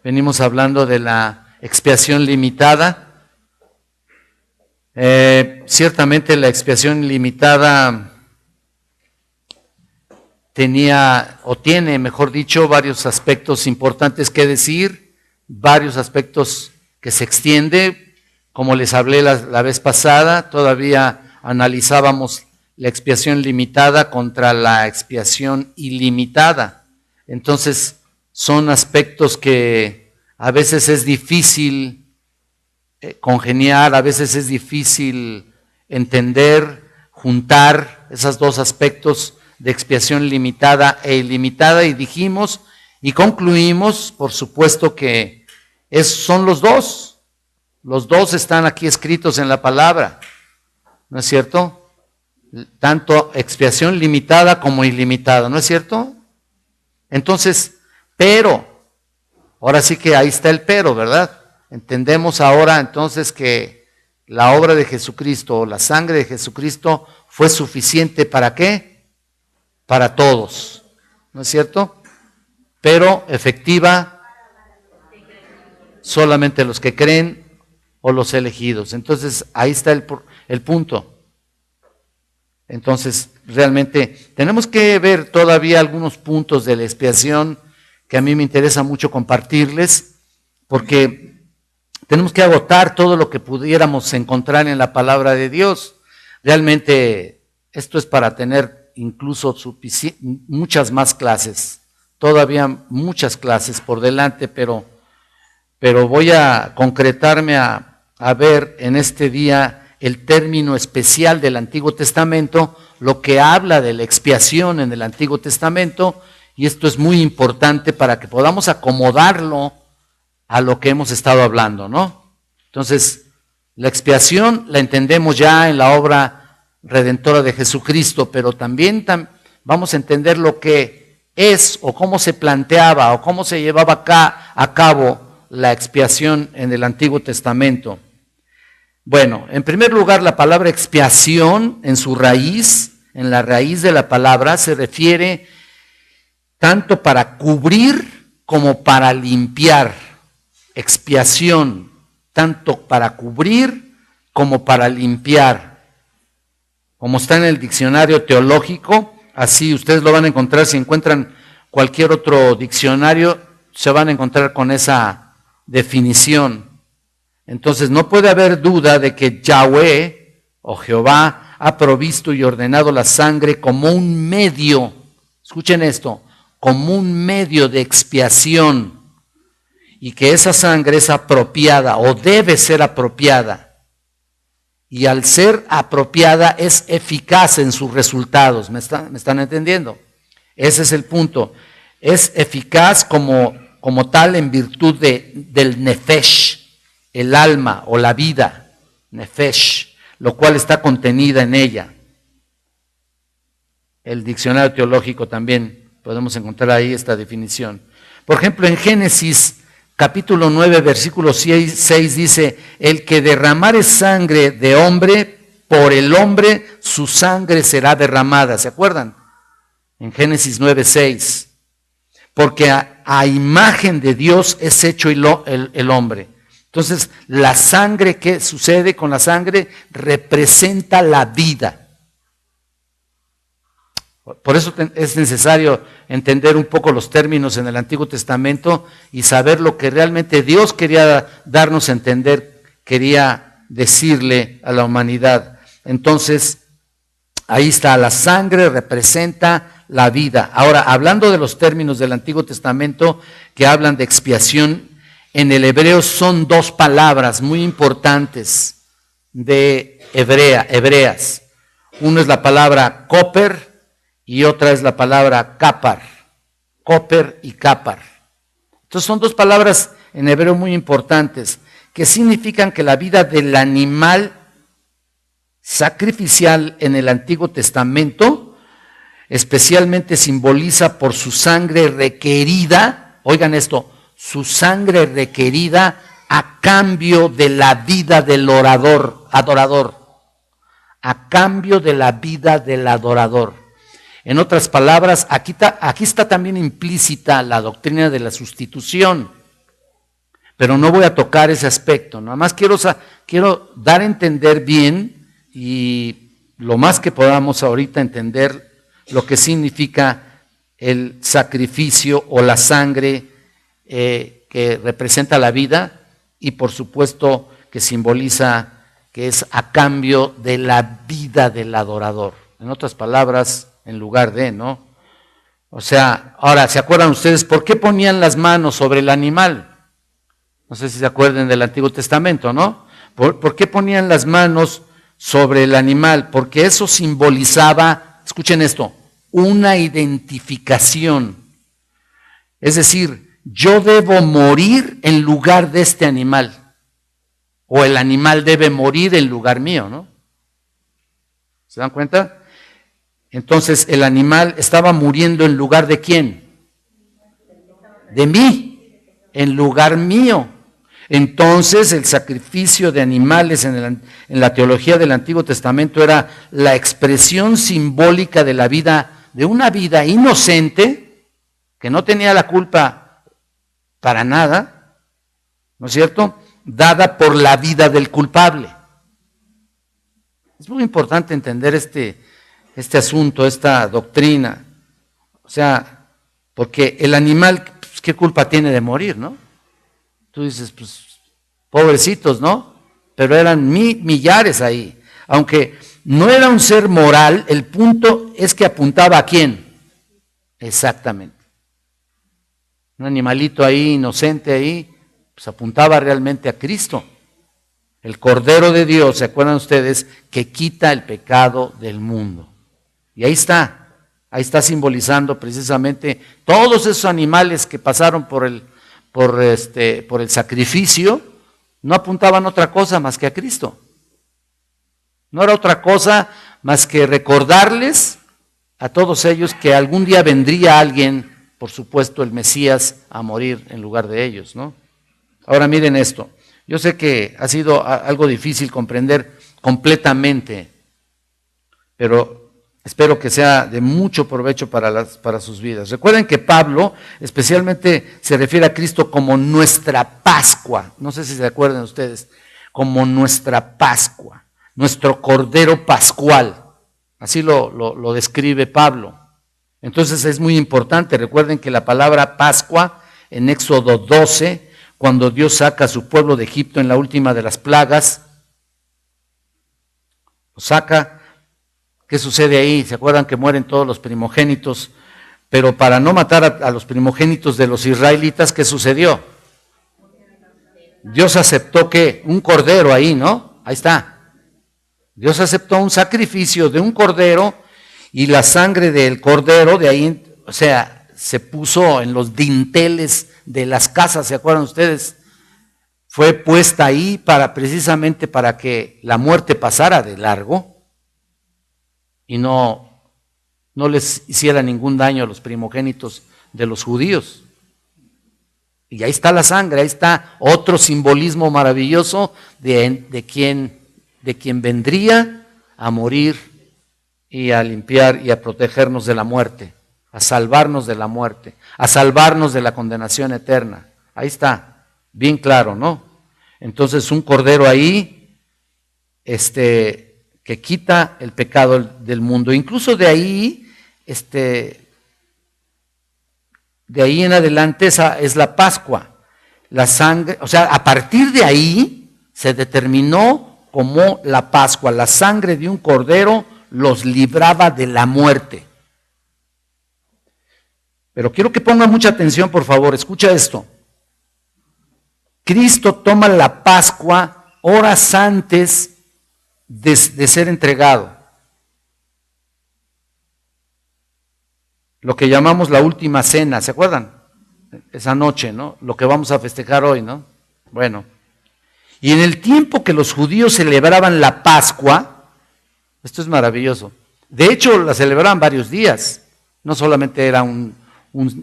Venimos hablando de la expiación limitada. Ciertamente la expiación limitada tenía, o tiene, mejor dicho, varios aspectos importantes que decir, varios aspectos que se extiende. Como les hablé la vez pasada, todavía analizábamos la expiación limitada contra la expiación ilimitada. Entonces, son aspectos que a veces es difícil congeniar, a veces es difícil entender, juntar esos dos aspectos de expiación limitada e ilimitada, y dijimos y concluimos, por supuesto, que son los dos. Los dos están aquí escritos en la palabra, ¿no es cierto? Tanto expiación limitada como ilimitada, ¿no es cierto? Entonces, pero, ahora sí que ahí está el pero, ¿verdad? Entendemos ahora entonces que la obra de Jesucristo, la sangre de Jesucristo fue suficiente ¿para qué? Para todos, ¿no es cierto? Pero efectiva solamente los que creen o los elegidos. Entonces ahí está el punto. Entonces realmente tenemos que ver todavía algunos puntos de la expiación que a mí me interesa mucho compartirles, porque tenemos que agotar todo lo que pudiéramos encontrar en la palabra de Dios. Realmente esto es para tener incluso muchas más clases, todavía muchas clases por delante, pero voy a concretarme a ver en este día el término especial del Antiguo Testamento, lo que habla de la expiación en el Antiguo Testamento, y esto es muy importante para que podamos acomodarlo a lo que hemos estado hablando, ¿no? Entonces, la expiación la entendemos ya en la obra redentora de Jesucristo, pero también vamos a entender lo que es o cómo se planteaba o cómo se llevaba a cabo la expiación en el Antiguo Testamento. Bueno, en primer lugar, la palabra expiación en su raíz, en la raíz de la palabra, se refiere tanto para cubrir como para limpiar. Expiación, tanto para cubrir como para limpiar. Como está en el diccionario teológico, así ustedes lo van a encontrar. Si encuentran cualquier otro diccionario, se van a encontrar con esa definición. Entonces no puede haber duda de que Yahweh o Jehová ha provisto y ordenado la sangre como un medio, escuchen esto, como un medio de expiación, y que esa sangre es apropiada o debe ser apropiada, y al ser apropiada es eficaz en sus resultados. ¿Me están entendiendo? Ese es el punto. Es eficaz como tal en virtud del nefesh, el alma o la vida, nefesh, lo cual está contenida en ella. El diccionario teológico también podemos encontrar ahí esta definición. Por ejemplo, en Génesis capítulo 9, versículo 6 dice: el que derramare sangre de hombre, por el hombre su sangre será derramada. ¿Se acuerdan? En Génesis 9, 6. Porque a imagen de Dios es hecho el hombre. Entonces, la sangre, ¿qué sucede con la sangre? Representa la vida. Por eso es necesario entender un poco los términos en el Antiguo Testamento y saber lo que realmente Dios quería darnos a entender, quería decirle a la humanidad. Entonces, ahí está, la sangre representa la vida. Ahora, hablando de los términos del Antiguo Testamento que hablan de expiación, en el hebreo son dos palabras muy importantes de hebreas. Una es la palabra koper y otra es la palabra kapar. Koper y kapar. Entonces son dos palabras en hebreo muy importantes que significan que la vida del animal sacrificial en el Antiguo Testamento especialmente simboliza por su sangre requerida, oigan esto, su sangre requerida a cambio de la vida del adorador, a cambio de la vida del adorador. En otras palabras, aquí está también implícita la doctrina de la sustitución. pero no voy a tocar ese aspecto. Nada más quiero dar a entender bien y lo más que podamos ahorita entender lo que significa el sacrificio o la sangre que representa la vida y por supuesto que simboliza que es a cambio de la vida del adorador. En otras palabras, en lugar de, ¿no? O sea, ahora, ¿se acuerdan ustedes por qué ponían las manos sobre el animal? No sé si se acuerdan del Antiguo Testamento, ¿no? ¿Por qué ponían las manos sobre el animal? Porque eso simbolizaba, escuchen esto, una identificación. Es decir, yo debo morir en lugar de este animal, o el animal debe morir en lugar mío, ¿no? ¿Se dan cuenta? Entonces el animal estaba muriendo en lugar de ¿quién? De mí, en lugar mío. Entonces el sacrificio de animales en la teología del Antiguo Testamento era la expresión simbólica de la vida, de una vida inocente, que no tenía la culpa para nada, ¿no es cierto?, dada por la vida del culpable. Es muy importante entender este asunto, esta doctrina. O sea, porque el animal, pues, ¿qué culpa tiene de morir, no? Tú dices, pues, pobrecitos, ¿no? Pero eran millares ahí. Aunque no era un ser moral, el punto es que apuntaba ¿a quién? Exactamente. Un animalito ahí, inocente ahí, pues apuntaba realmente a Cristo. El Cordero de Dios, ¿se acuerdan ustedes? Que quita el pecado del mundo. Y ahí está simbolizando precisamente todos esos animales que pasaron por el sacrificio, no apuntaban a otra cosa más que a Cristo. No era otra cosa más que recordarles a todos ellos que algún día vendría alguien, por supuesto el Mesías, a morir en lugar de ellos, ¿no? Ahora miren esto, yo sé que ha sido algo difícil comprender completamente, pero espero que sea de mucho provecho para sus vidas. Recuerden que Pablo especialmente se refiere a Cristo como nuestra Pascua. No sé si se acuerdan ustedes, como nuestra Pascua, nuestro Cordero Pascual. Así lo describe Pablo. Entonces es muy importante. Recuerden que la palabra Pascua en Éxodo 12, cuando Dios saca a su pueblo de Egipto en la última de las plagas, lo saca. ¿Qué sucede ahí? ¿Se acuerdan que mueren todos los primogénitos? Pero para no matar a los primogénitos de los israelitas, ¿qué sucedió? Dios aceptó que un cordero ahí, ¿no? Ahí está. Dios aceptó un sacrificio de un cordero y la sangre del cordero de ahí, o sea, se puso en los dinteles de las casas, ¿se acuerdan ustedes? Fue puesta ahí precisamente para que la muerte pasara de largo y no les hiciera ningún daño a los primogénitos de los judíos. Y ahí está la sangre, ahí está otro simbolismo maravilloso de quien vendría a morir y a limpiar y a protegernos de la muerte, a salvarnos de la muerte, a salvarnos de la condenación eterna. Ahí está, bien claro, ¿no? Entonces un cordero ahí, que quita el pecado del mundo. Incluso de ahí en adelante esa es la Pascua. La sangre, o sea, a partir de ahí se determinó como la Pascua. La sangre de un cordero los libraba de la muerte. Pero quiero que pongan mucha atención, por favor, escucha esto. Cristo toma la Pascua horas antes de ser entregado. Lo que llamamos la última cena, ¿se acuerdan? Esa noche, ¿no? Lo que vamos a festejar hoy, ¿no? Bueno, y en el tiempo que los judíos celebraban la Pascua, esto es maravilloso, de hecho la celebraban varios días, no solamente era un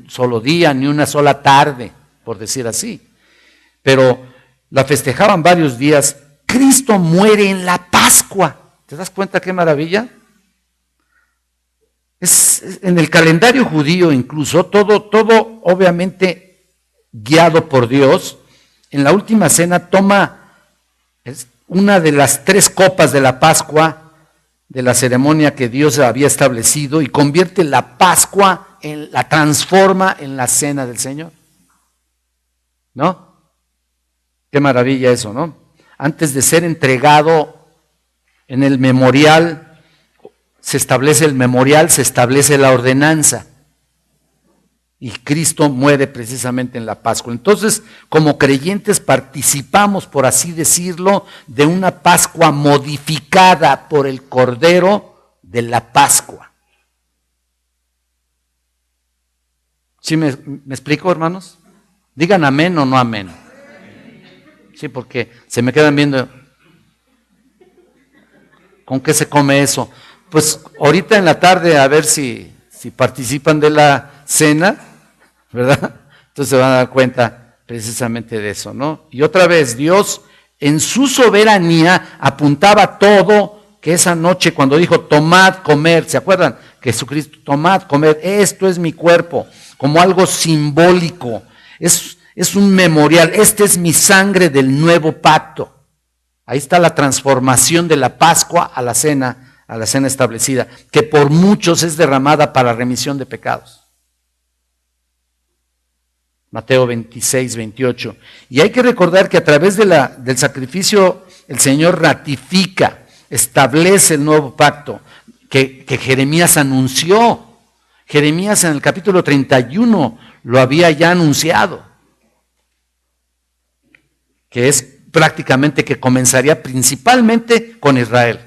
solo día, ni una sola tarde, por decir así, pero la festejaban varios días. Cristo muere en la Pascua. ¿Te das cuenta qué maravilla? Es en el calendario judío incluso, todo obviamente guiado por Dios. en la última cena toma una de las 3 copas de la Pascua, de la ceremonia que Dios había establecido, y convierte la Pascua, la transforma en la cena del Señor. ¿No? Qué maravilla eso, ¿no? Antes de ser entregado en el memorial, se establece el memorial, se establece la ordenanza. Y Cristo muere precisamente en la Pascua. Entonces, como creyentes participamos, por así decirlo, de una Pascua modificada por el Cordero de la Pascua. ¿Sí me explico, hermanos? Digan amén o no amén. Sí, porque se me quedan viendo. ¿Con qué se come eso? Pues ahorita en la tarde a ver si participan de la cena, ¿verdad? Entonces se van a dar cuenta precisamente de eso, ¿no? Y otra vez, Dios en su soberanía apuntaba todo, que esa noche cuando dijo, tomad, comer, ¿se acuerdan? Que Jesucristo, tomad, comer, esto es mi cuerpo, como algo simbólico, es un memorial, esta es mi sangre del nuevo pacto. Ahí está la transformación de la Pascua a la cena establecida, que por muchos es derramada para remisión de pecados. Mateo 26, 28. Y hay que recordar que a través del sacrificio el Señor ratifica, establece el nuevo pacto que Jeremías anunció. Jeremías en el capítulo 31 lo había ya anunciado, que es prácticamente que comenzaría principalmente con Israel.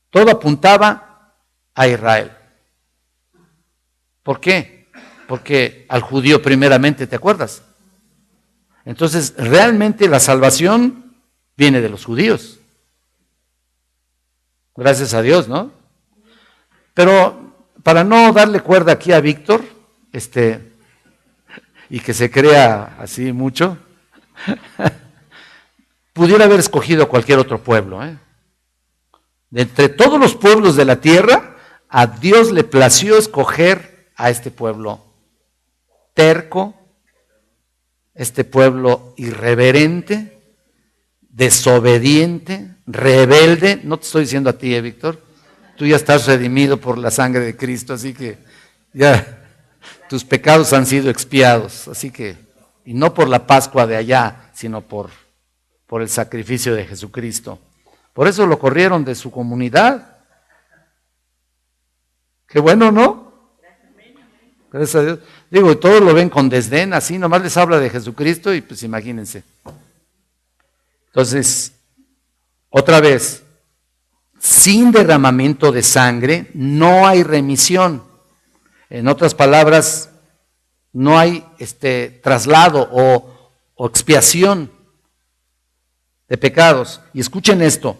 Todo apuntaba a Israel. ¿Por qué? Porque al judío primeramente, ¿te acuerdas? Entonces, realmente la salvación viene de los judíos. Gracias a Dios, ¿no? Pero para no darle cuerda aquí a Víctor, y que se crea así mucho, pudiera haber escogido cualquier otro pueblo, De entre todos los pueblos de la tierra, a Dios le plació escoger a este pueblo terco, este pueblo irreverente, desobediente, rebelde. No te estoy diciendo a ti, Víctor, tú ya estás redimido por la sangre de Cristo, así que ya tus pecados han sido expiados, así que, y no por la Pascua de allá, sino por el sacrificio de Jesucristo. Por eso lo corrieron de su comunidad. Qué bueno, ¿no? Gracias a Dios. Digo, todos lo ven con desdén, así, nomás les habla de Jesucristo y pues imagínense. Entonces, otra vez, sin derramamiento de sangre no hay remisión. En otras palabras, no hay traslado o expiación de pecados. Y escuchen esto,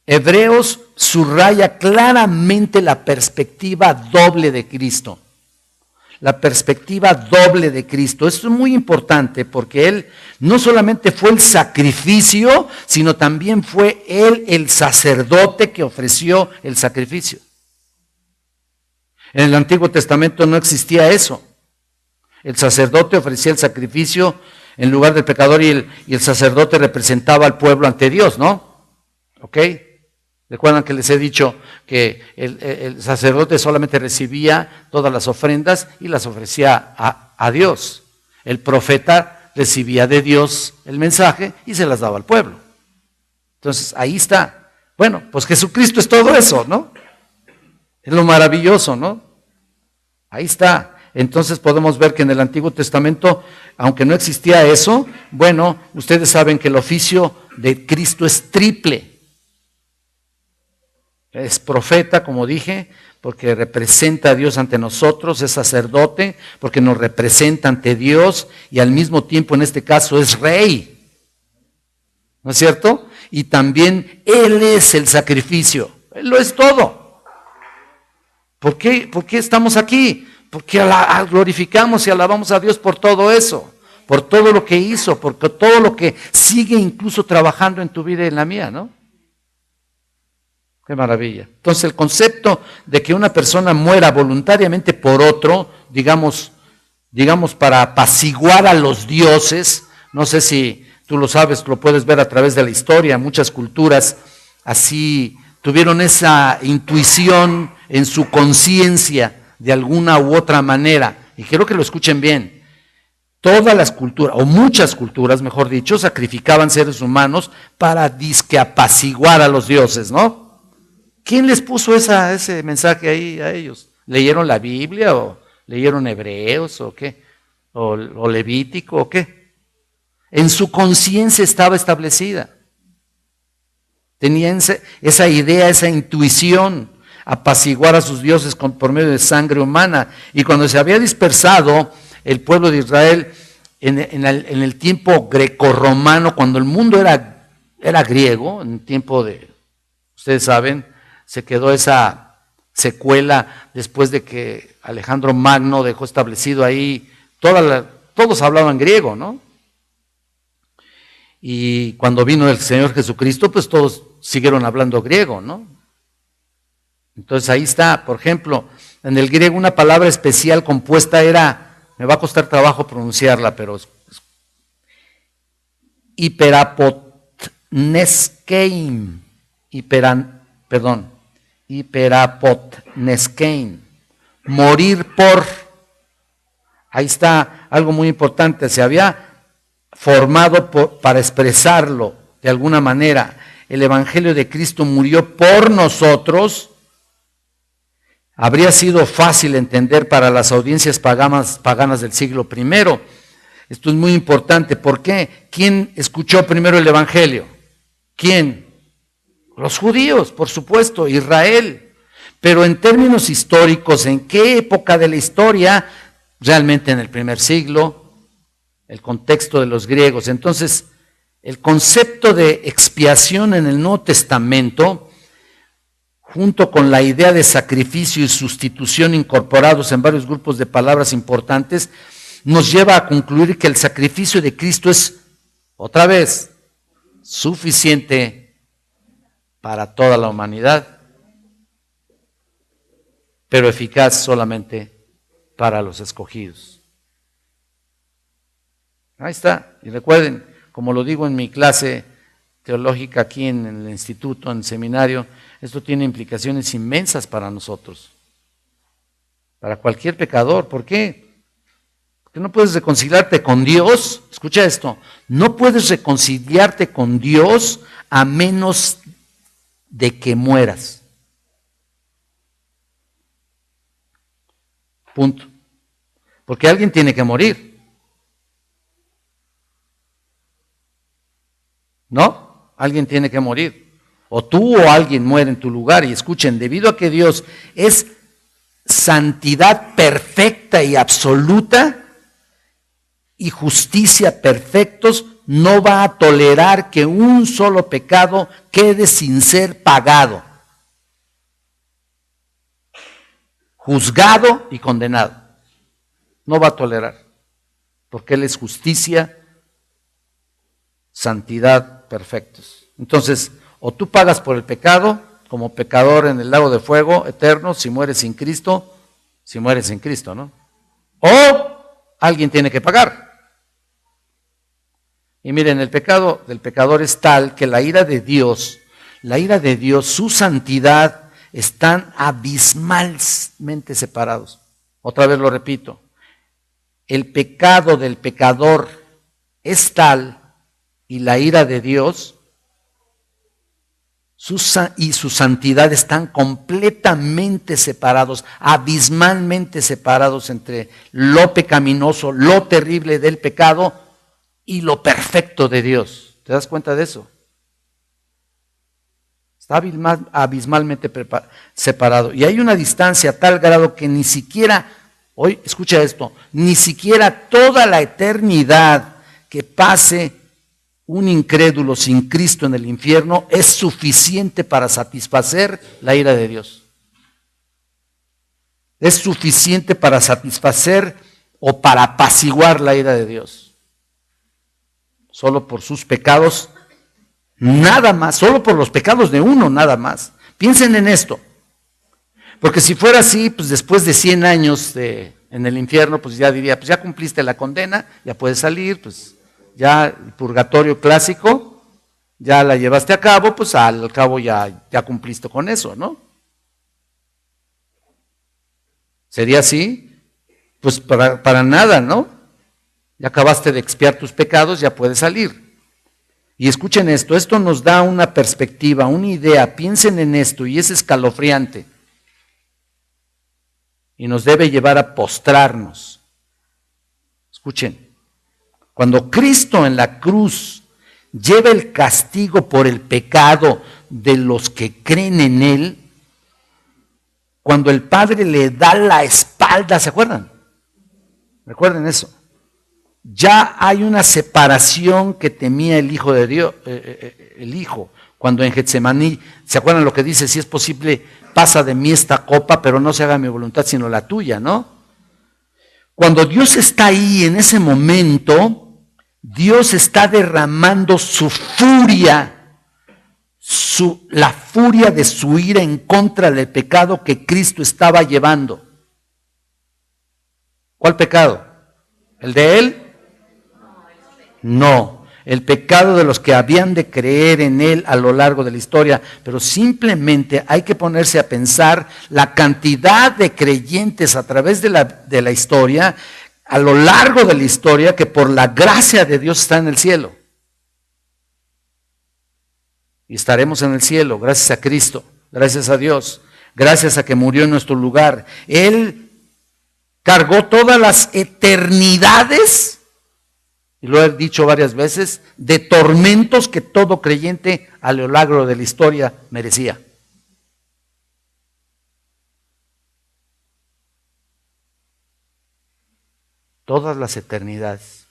Hebreos subraya claramente la perspectiva doble de Cristo. La perspectiva doble de Cristo. Esto es muy importante porque Él no solamente fue el sacrificio, sino también fue Él el sacerdote que ofreció el sacrificio. En el Antiguo Testamento no existía eso. El sacerdote ofrecía el sacrificio en lugar del pecador y el sacerdote representaba al pueblo ante Dios, ¿no? ¿Ok? Recuerdan que les he dicho que el sacerdote solamente recibía todas las ofrendas y las ofrecía a Dios. El profeta recibía de Dios el mensaje y se las daba al pueblo. Entonces, ahí está. Bueno, pues Jesucristo es todo eso, ¿no? Es lo maravilloso, ¿no? Ahí está. Entonces podemos ver que en el Antiguo Testamento, aunque no existía eso, bueno, ustedes saben que el oficio de Cristo es triple. Es profeta, como dije, porque representa a Dios ante nosotros, es sacerdote, porque nos representa ante Dios, y al mismo tiempo en este caso es rey. ¿No es cierto? Y también Él es el sacrificio. Él lo es todo. ¿Por qué estamos aquí? Porque glorificamos y alabamos a Dios por todo eso, por todo lo que hizo, por todo lo que sigue incluso trabajando en tu vida y en la mía, ¿no? Qué maravilla. Entonces el concepto de que una persona muera voluntariamente por otro, digamos para apaciguar a los dioses, No sé si tú lo sabes, lo puedes ver a través de la historia. Muchas culturas así tuvieron esa intuición en su conciencia de alguna u otra manera. Y quiero que lo escuchen bien. Todas las culturas, o muchas culturas, mejor dicho, sacrificaban seres humanos para disque apaciguar a los dioses, ¿no? ¿Quién les puso ese mensaje ahí a ellos? ¿Leyeron la Biblia o leyeron Hebreos o qué? ¿O Levítico o qué? En su conciencia estaba establecida. Tenían esa idea, esa intuición, apaciguar a sus dioses por medio de sangre humana. Y cuando se había dispersado el pueblo de Israel en el tiempo grecorromano, cuando el mundo era griego, en el tiempo de, ustedes saben, se quedó esa secuela después de que Alejandro Magno dejó establecido ahí, todos hablaban griego, ¿no? Y cuando vino el Señor Jesucristo, pues todos siguieron hablando griego, ¿no? Entonces ahí está, por ejemplo, en el griego una palabra especial compuesta era, me va a costar trabajo pronunciarla, pero hiperapotneskein, hiperapotneskein, morir por. Ahí está algo muy importante, se había formado para expresarlo de alguna manera. El Evangelio de Cristo murió por nosotros. Habría sido fácil entender para las audiencias paganas del siglo I. Esto es muy importante. ¿Por qué? ¿Quién escuchó primero el Evangelio? ¿Quién? Los judíos, por supuesto, Israel. Pero en términos históricos, ¿en qué época de la historia? Realmente en el primer siglo, el contexto de los griegos. Entonces, el concepto de expiación en el Nuevo Testamento, junto con la idea de sacrificio y sustitución incorporados en varios grupos de palabras importantes, nos lleva a concluir que el sacrificio de Cristo es, otra vez, suficiente para toda la humanidad, pero eficaz solamente para los escogidos. Ahí está. Y recuerden, como lo digo en mi clase teológica aquí en el instituto, en el seminario, esto tiene implicaciones inmensas para nosotros, para cualquier pecador. ¿Por qué? Porque no puedes reconciliarte con Dios. Escucha esto, no puedes reconciliarte con Dios a menos de que mueras. Punto. Porque alguien tiene que morir. ¿No? Alguien tiene que morir. O tú o alguien muere en tu lugar. Y escuchen, debido a que Dios es santidad perfecta y absoluta y justicia perfectos, no va a tolerar que un solo pecado quede sin ser pagado, juzgado y condenado. No va a tolerar, porque Él es justicia, santidad perfectos. Entonces, o tú pagas por el pecado, como pecador en el lago de fuego eterno, si mueres sin Cristo, ¿no? O alguien tiene que pagar. Y miren, el pecado del pecador es tal que la ira de Dios, su santidad, están abismalmente separados. Otra vez lo repito, el pecado del pecador es tal y la ira de Dios y su santidad están completamente separados, abismalmente separados entre lo pecaminoso, lo terrible del pecado y lo perfecto de Dios. ¿Te das cuenta de eso? Está abismalmente separado. Y hay una distancia a tal grado que ni siquiera, hoy escucha esto, ni siquiera toda la eternidad que pase un incrédulo sin Cristo en el infierno es suficiente para satisfacer la ira de Dios. Es suficiente para satisfacer o para apaciguar la ira de Dios. Solo por sus pecados, nada más, solo por los pecados de uno, nada más. Piensen en esto, porque si fuera así, pues después de 100 años en el infierno, pues ya diría, pues ya cumpliste la condena, ya puedes salir, pues ya el purgatorio clásico, ya la llevaste a cabo, pues al cabo ya cumpliste con eso, ¿no? ¿Sería así? Pues para nada, ¿no? Ya acabaste de expiar tus pecados, ya puedes salir. Y escuchen esto nos da una perspectiva, una idea, piensen en esto, y es escalofriante. Y nos debe llevar a postrarnos. Escuchen, cuando Cristo en la cruz lleva el castigo por el pecado de los que creen en Él, cuando el Padre le da la espalda, ¿se acuerdan? Recuerden eso. Ya hay una separación que temía el Hijo de Dios, el Hijo, cuando en Getsemaní, ¿se acuerdan lo que dice? Si es posible, pasa de mí esta copa, pero no se haga mi voluntad, sino la tuya, ¿no? Cuando Dios está ahí en ese momento, Dios está derramando su furia, la furia de su ira en contra del pecado que Cristo estaba llevando. ¿Cuál pecado? ¿El de Él? No, el pecado de los que habían de creer en Él a lo largo de la historia, pero simplemente hay que ponerse a pensar la cantidad de creyentes a través de la historia, a lo largo de la historia, que por la gracia de Dios están en el cielo. Y estaremos en el cielo, gracias a Cristo, gracias a Dios, gracias a que murió en nuestro lugar. Él cargó todas las eternidades, y lo he dicho varias veces, de tormentos que todo creyente a lo largo de la historia merecía. Todas las eternidades.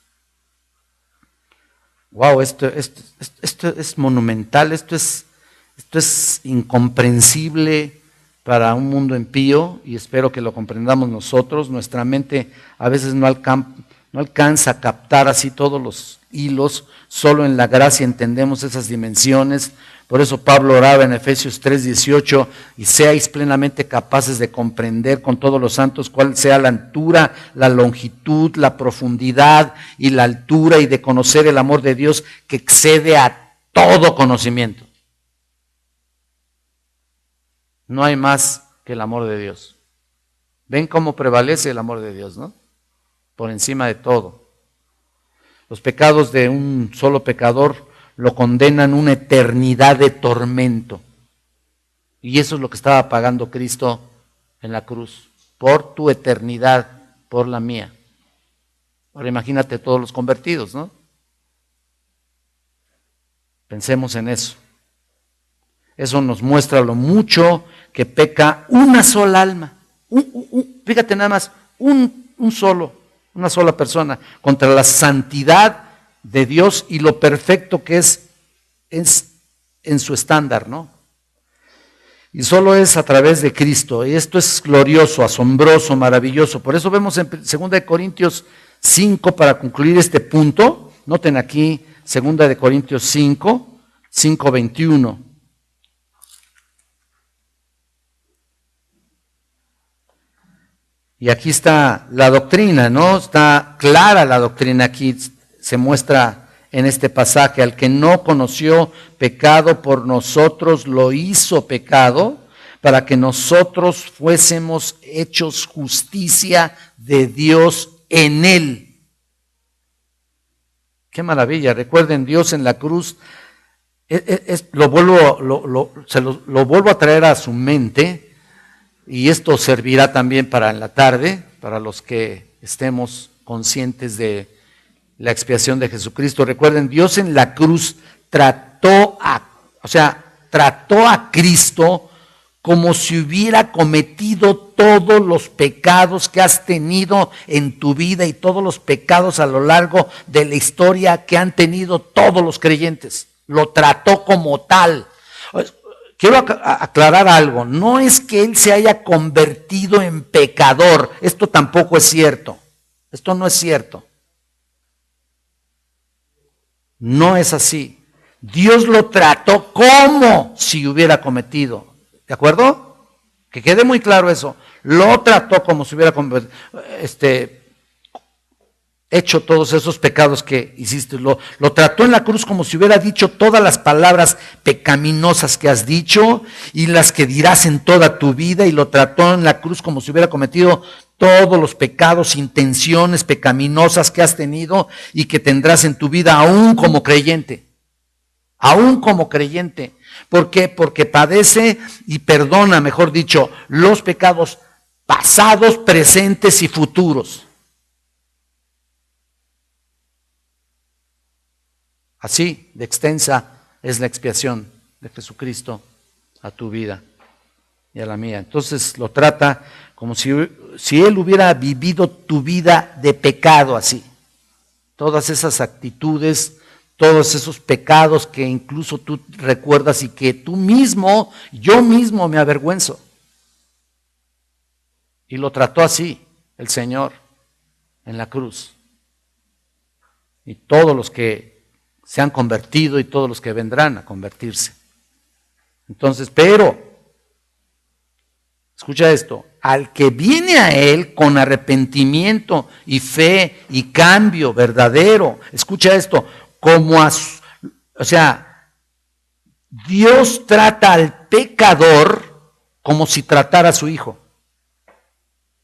Wow, esto es monumental, esto es incomprensible para un mundo impío, y espero que lo comprendamos nosotros. Nuestra mente a veces no alcanza a captar así todos los hilos, solo en la gracia entendemos esas dimensiones. Por eso Pablo oraba en Efesios 3:18, y seáis plenamente capaces de comprender con todos los santos cuál sea la altura, la longitud, la profundidad y la altura, y de conocer el amor de Dios que excede a todo conocimiento. No hay más que el amor de Dios. ¿Ven cómo prevalece el amor de Dios, no? Por encima de todo. Los pecados de un solo pecador lo condenan a una eternidad de tormento. Y eso es lo que estaba pagando Cristo en la cruz. Por tu eternidad, por la mía. Ahora imagínate todos los convertidos, ¿no? Pensemos en eso. Eso nos muestra lo mucho que peca una sola alma. Fíjate nada más, una sola persona contra la santidad de Dios y lo perfecto que es en su estándar, ¿no? Y solo es a través de Cristo. Y esto es glorioso, asombroso, maravilloso. Por eso vemos en 2 Corintios 5, para concluir este punto. Noten aquí 2 Corintios 5, 5:21. Y aquí está la doctrina, ¿no? Está clara la doctrina aquí, se muestra en este pasaje. Al que no conoció pecado, por nosotros lo hizo pecado, para que nosotros fuésemos hechos justicia de Dios en él. Qué maravilla. Recuerden, Dios en la cruz, lo vuelvo a traer a su mente. Y esto servirá también para en la tarde, para los que estemos conscientes de la expiación de Jesucristo. Recuerden, Dios en la cruz trató a Cristo como si hubiera cometido todos los pecados que has tenido en tu vida y todos los pecados a lo largo de la historia que han tenido todos los creyentes. Lo trató como tal. Quiero aclarar algo, no es que él se haya convertido en pecador, esto tampoco es cierto, esto no es cierto. No es así. Dios lo trató como si hubiera cometido, ¿de acuerdo? Que quede muy claro eso, lo trató como si hubiera cometido. hecho todos esos pecados que hiciste. Lo trató en la cruz como si hubiera dicho todas las palabras pecaminosas que has dicho y las que dirás en toda tu vida, y lo trató en la cruz como si hubiera cometido todos los pecados, intenciones pecaminosas que has tenido y que tendrás en tu vida aún como creyente. Aún como creyente. ¿Por qué? Porque padece y perdona, mejor dicho, los pecados pasados, presentes y futuros. Así de extensa es la expiación de Jesucristo a tu vida y a la mía. Entonces lo trata como si Él hubiera vivido tu vida de pecado así. Todas esas actitudes, todos esos pecados que incluso tú recuerdas y que tú mismo, yo mismo me avergüenzo. Y lo trató así el Señor en la cruz. Y todos los que se han convertido y todos los que vendrán a convertirse. Entonces, pero, escucha esto, al que viene a Él con arrepentimiento y fe y cambio verdadero, escucha esto, Dios trata al pecador como si tratara a su hijo,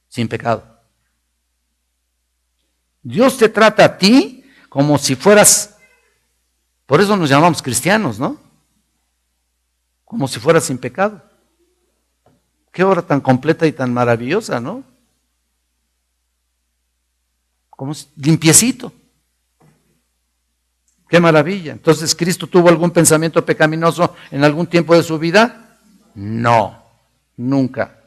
sin pecado. Dios te trata a ti como si fueras, por eso nos llamamos cristianos, ¿no? Como si fueras sin pecado. Qué obra tan completa y tan maravillosa, ¿no? Como limpiecito. Qué maravilla. Entonces, ¿Cristo tuvo algún pensamiento pecaminoso en algún tiempo de su vida? No, nunca.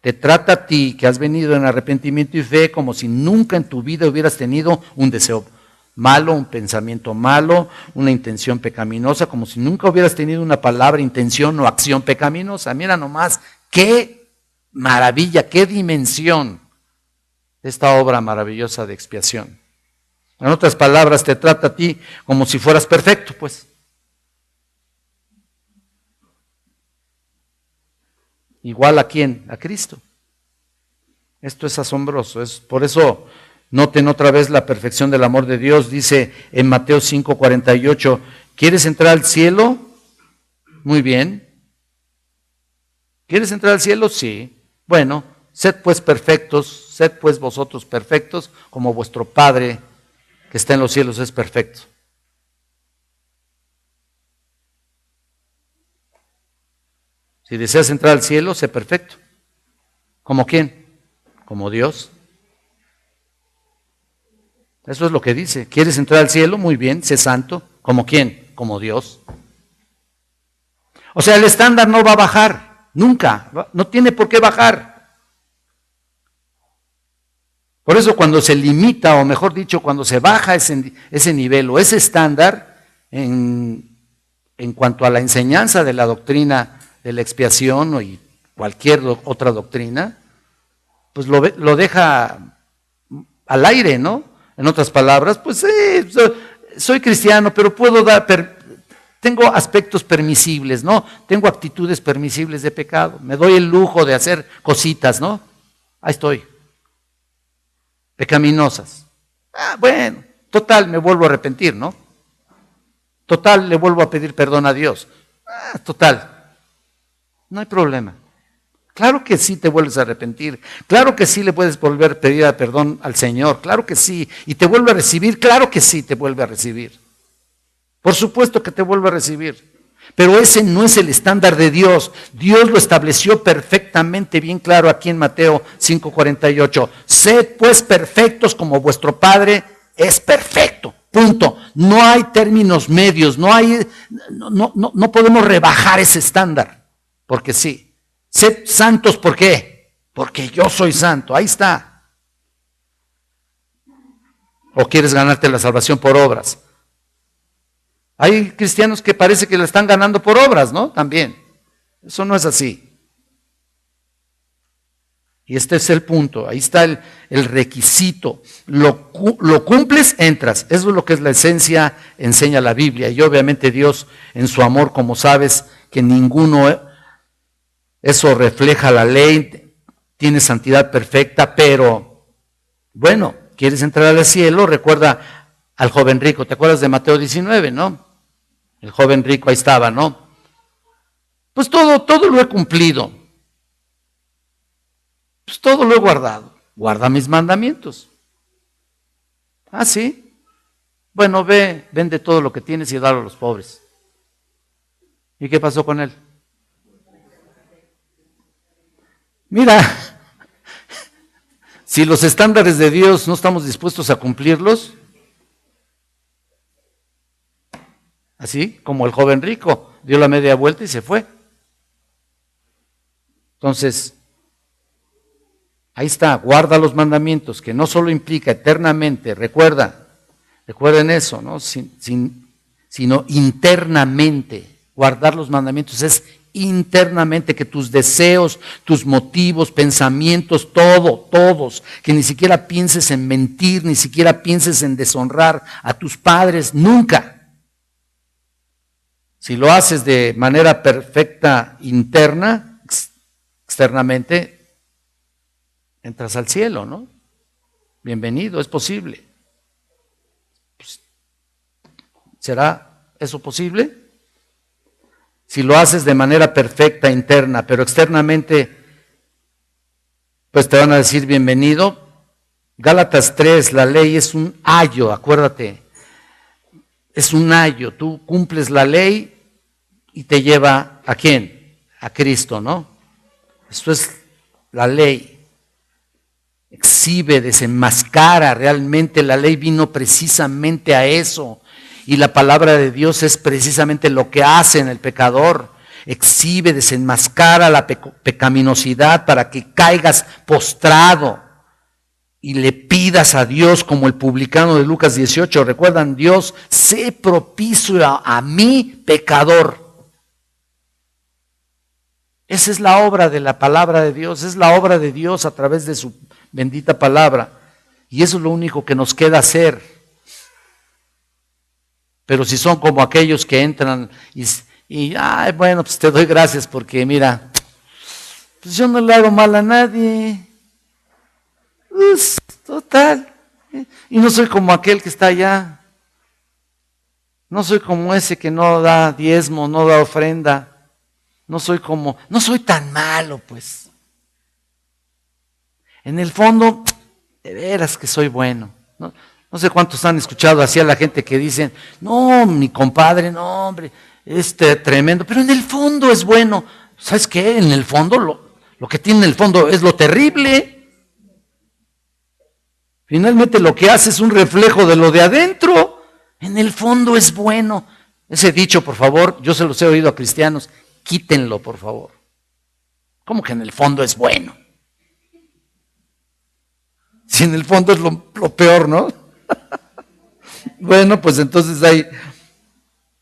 Te trata a ti, que has venido en arrepentimiento y fe, como si nunca en tu vida hubieras tenido un deseo malo, un pensamiento malo, una intención pecaminosa, como si nunca hubieras tenido una palabra, intención o acción pecaminosa. Mira nomás, qué maravilla, qué dimensión de esta obra maravillosa de expiación. En otras palabras, te trata a ti como si fueras perfecto, pues. ¿Igual a quién? A Cristo. Esto es asombroso, es por eso. Noten otra vez la perfección del amor de Dios. Dice en Mateo 5:48, ¿quieres entrar al cielo? Muy bien. ¿Quieres entrar al cielo? Sí. Bueno, sed pues perfectos, sed pues vosotros perfectos, como vuestro Padre que está en los cielos es perfecto. Si deseas entrar al cielo, sé perfecto. ¿Como quién? Como Dios. Eso es lo que dice. ¿Quieres entrar al cielo? Muy bien, sé santo. ¿Como quién? Como Dios. O sea, el estándar no va a bajar, nunca, no tiene por qué bajar. Por eso cuando se limita, o mejor dicho, cuando se baja ese nivel o ese estándar en cuanto a la enseñanza de la doctrina de la expiación o y cualquier otra doctrina, pues lo deja al aire, ¿no? En otras palabras, pues soy cristiano, pero tengo aspectos permisibles, ¿no? Tengo actitudes permisibles de pecado. Me doy el lujo de hacer cositas, ¿no? Ahí estoy. Pecaminosas. Bueno, total, me vuelvo a arrepentir, ¿no? Total, le vuelvo a pedir perdón a Dios. Total, no hay problema. Claro que sí te vuelves a arrepentir, claro que sí le puedes volver a pedir perdón al Señor, claro que sí, y te vuelve a recibir, claro que sí te vuelve a recibir. Por supuesto que te vuelve a recibir, pero ese no es el estándar de Dios. Dios lo estableció perfectamente bien claro aquí en Mateo 5:48. Sed pues perfectos como vuestro Padre es perfecto, punto. No hay términos medios, no podemos rebajar ese estándar, porque sí. Sed santos, ¿por qué? Porque yo soy santo, ahí está. ¿O quieres ganarte la salvación por obras? Hay cristianos que parece que la están ganando por obras, ¿no? También. Eso no es así. Y este es el punto, ahí está el requisito. Lo cumples, entras. Eso es lo que es la esencia, enseña la Biblia. Y obviamente Dios, en su amor, como sabes, que ninguno... Eso refleja la ley, tiene santidad perfecta, pero bueno, ¿Quieres entrar al cielo? Recuerda al joven rico. ¿Te acuerdas de Mateo 19, no? El joven rico ahí estaba, ¿no? Pues todo lo he cumplido. Pues todo lo he guardado. Guarda mis mandamientos. Ah, sí. Bueno, ve, vende todo lo que tienes y dalo a los pobres. ¿Y qué pasó con él? Mira, si los estándares de Dios no estamos dispuestos a cumplirlos, así como el joven rico dio la media vuelta y se fue. Entonces, ahí está, guarda los mandamientos, que no solo implica eternamente, recuerden eso, ¿no? Sino internamente. Guardar los mandamientos es internamente, que tus deseos, tus motivos, pensamientos, todos, que ni siquiera pienses en mentir, ni siquiera pienses en deshonrar a tus padres, nunca. Si lo haces de manera perfecta interna, externamente, entras al cielo, ¿no? Bienvenido, es posible. ¿Será eso posible? Si lo haces de manera perfecta interna, pero externamente, pues te van a decir bienvenido. Gálatas 3, la ley es un ayo, acuérdate, es un ayo. Tú cumples la ley y te lleva ¿a quién? A Cristo, ¿no? Esto es la ley. Exhibe, desenmascara, realmente la ley vino precisamente a eso. Y la palabra de Dios es precisamente lo que hace en el pecador. Exhibe, desenmascara la pecaminosidad para que caigas postrado y le pidas a Dios como el publicano de Lucas 18. Recuerdan, Dios, sé propicio a mí, pecador. Esa es la obra de la palabra de Dios, es la obra de Dios a través de su bendita palabra. Y eso es lo único que nos queda hacer. Pero si son como aquellos que entran ay, bueno, pues te doy gracias porque mira, pues yo no le hago mal a nadie. Pues, total. Y no soy como aquel que está allá. No soy como ese que no da diezmo, no da ofrenda. No soy tan malo, pues. En el fondo, de veras que soy bueno. No sé cuántos han escuchado así a la gente que dicen, no, mi compadre, no, hombre, tremendo, pero en el fondo es bueno. ¿Sabes qué? En el fondo, lo que tiene en el fondo es lo terrible. Finalmente lo que hace es un reflejo de lo de adentro. En el fondo es bueno. Ese dicho, por favor, yo se los he oído a cristianos, quítenlo, por favor. ¿Cómo que en el fondo es bueno? Si en el fondo es lo peor, ¿no? Bueno, pues entonces ahí,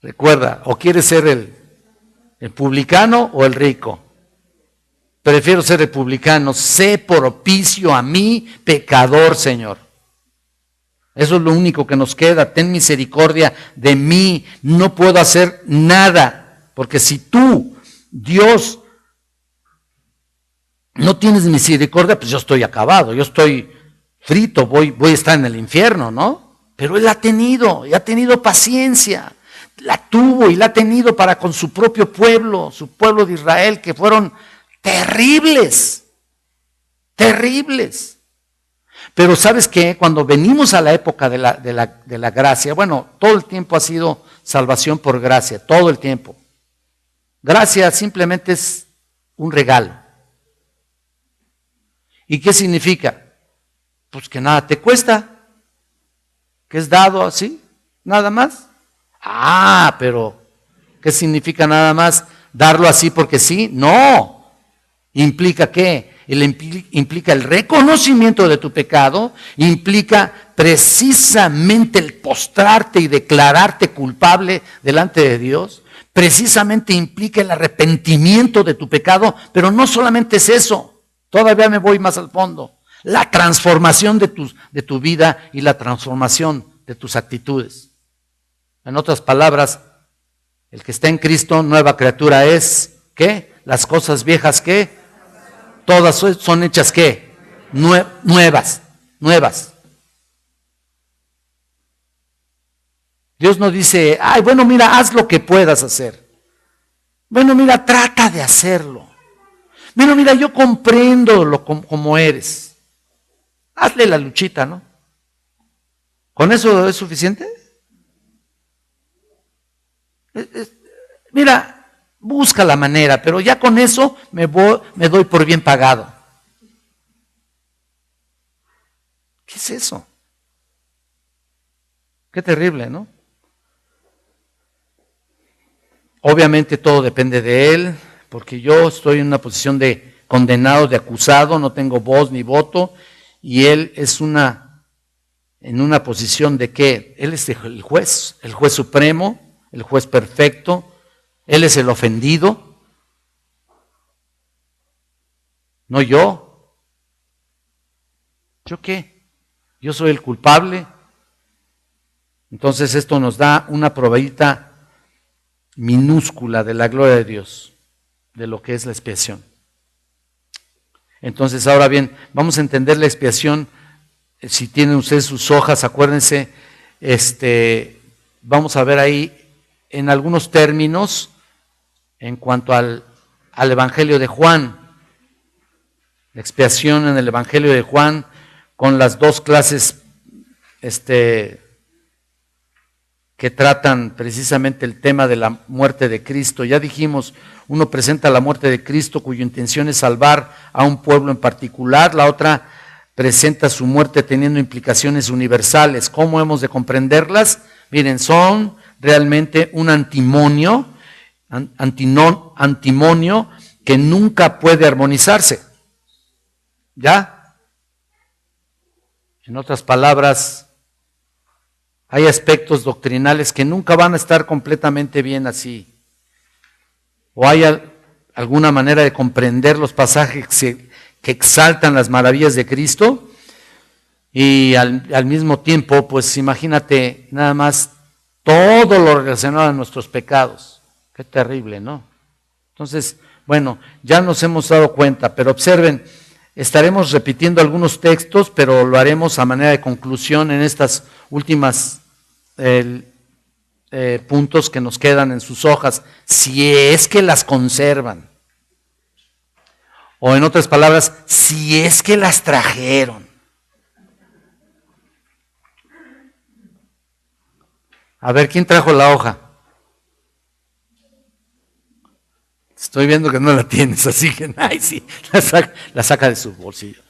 recuerda, o quieres ser el publicano o el rico. Prefiero ser el publicano. Sé propicio a mí, pecador, Señor. Eso es lo único que nos queda. Ten misericordia de mí. No puedo hacer nada. Porque si tú, Dios, no tienes misericordia, pues yo estoy acabado. Yo estoy frito. Voy a estar en el infierno, ¿no? Pero Él ha tenido, y ha tenido paciencia. La tuvo y la ha tenido para con su propio pueblo, su pueblo de Israel, que fueron terribles. Terribles. Pero ¿sabes qué? Cuando venimos a la época de la gracia, bueno, todo el tiempo ha sido salvación por gracia, todo el tiempo. Gracia simplemente es un regalo. ¿Y qué significa? Pues que nada te cuesta, que es dado así, nada más. Ah, pero ¿qué significa nada más? ¿Darlo así porque sí? No. ¿Implica qué? Implica el reconocimiento de tu pecado, implica precisamente el postrarte y declararte culpable delante de Dios, precisamente implica el arrepentimiento de tu pecado, pero no solamente es eso, todavía me voy más al fondo, la transformación de tu vida y la transformación de tus actitudes. En otras palabras, el que está en Cristo, nueva criatura es, ¿qué? Las cosas viejas, ¿qué? Todas son hechas, ¿qué? Nuevas. Dios no dice, ay, bueno, mira, haz lo que puedas hacer. Bueno, mira, trata de hacerlo. Bueno, mira, yo comprendo como eres. Hazle la luchita, ¿no? ¿Con eso es suficiente? Mira, busca la manera, pero ya con eso me doy por bien pagado. ¿Qué es eso? Qué terrible, ¿no? Obviamente todo depende de Él, porque yo estoy en una posición de condenado, de acusado, no tengo voz ni voto, y Él es en una posición de que Él es el juez supremo, el juez perfecto, Él es el ofendido, no yo. ¿Yo qué? Yo soy el culpable. Entonces esto nos da una probadita minúscula de la gloria de Dios, de lo que es la expiación. Entonces, ahora bien, vamos a entender la expiación. Si tienen ustedes sus hojas, acuérdense, vamos a ver ahí en algunos términos en cuanto al Evangelio de Juan. La expiación en el Evangelio de Juan, con las dos clases que tratan precisamente el tema de la muerte de Cristo. Ya dijimos, uno presenta la muerte de Cristo cuya intención es salvar a un pueblo en particular, la otra presenta su muerte teniendo implicaciones universales. ¿Cómo hemos de comprenderlas? Miren, son realmente un antimonio que nunca puede armonizarse. ¿Ya? En otras palabras, hay aspectos doctrinales que nunca van a estar completamente bien así. O hay alguna manera de comprender los pasajes que exaltan las maravillas de Cristo y al mismo tiempo, pues imagínate nada más todo lo relacionado a nuestros pecados. Qué terrible, ¿no? Entonces, bueno, ya nos hemos dado cuenta, pero observen, estaremos repitiendo algunos textos, pero lo haremos a manera de conclusión en estas últimas puntos que nos quedan en sus hojas, si es que las conservan. O en otras palabras, si es que las trajeron. A ver, ¿quién trajo la hoja? Estoy viendo que no la tienes, así que, ay, sí, la saca de su bolsillo.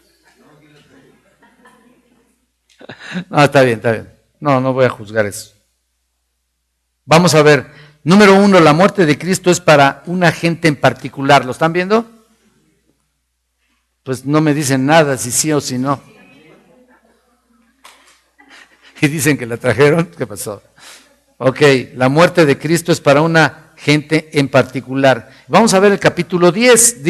No, está bien, está bien. No voy a juzgar eso. Vamos a ver, número 1, la muerte de Cristo es para una gente en particular. ¿Lo están viendo? Pues no me dicen nada, si sí o si no. Y dicen que la trajeron, ¿qué pasó? Ok, la muerte de Cristo es para una gente en particular. Vamos a ver el capítulo 10,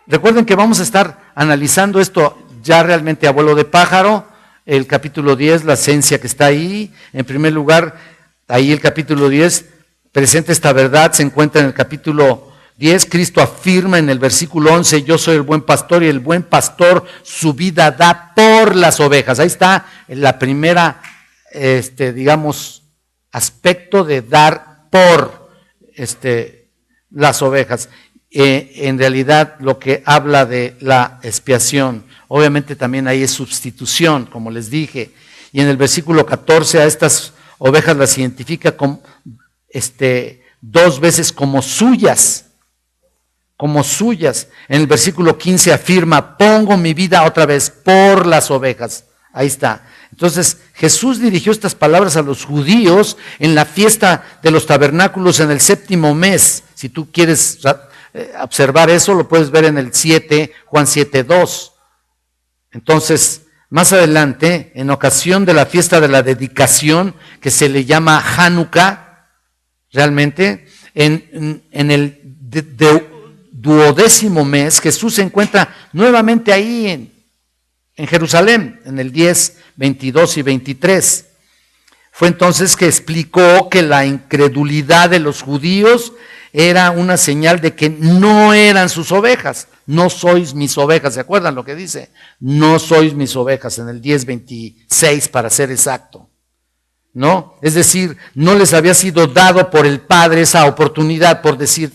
recuerden que vamos a estar analizando esto ya realmente a vuelo de pájaro, el capítulo 10, la esencia que está ahí. En primer lugar, ahí el capítulo 10 presenta esta verdad, se encuentra en el capítulo 10, Cristo afirma en el versículo 11, yo soy el buen pastor y el buen pastor su vida da por las ovejas. Ahí está la primera, aspecto de dar por las ovejas. En realidad lo que habla de la expiación, obviamente también ahí es sustitución, como les dije. Y en el versículo 14 a estas ovejas las identifica con, 2 veces como suyas. En el versículo 15 afirma, pongo mi vida otra vez por las ovejas. Ahí está. Entonces Jesús dirigió estas palabras a los judíos en la fiesta de los tabernáculos en el 7º mes. Si tú quieres observar eso, lo puedes ver en el 7, Juan 7:2. Entonces, más adelante, en ocasión de la fiesta de la dedicación, que se le llama Hanukkah, realmente, en el 12º mes, Jesús se encuentra nuevamente ahí en Jerusalén, en el 10, 22 y 23. Fue entonces que explicó que la incredulidad de los judíos era una señal de que no eran sus ovejas. No sois mis ovejas, ¿se acuerdan lo que dice? No sois mis ovejas, en el 10:26 para ser exacto. ¿no? Es decir, no les había sido dado por el Padre esa oportunidad, por decir,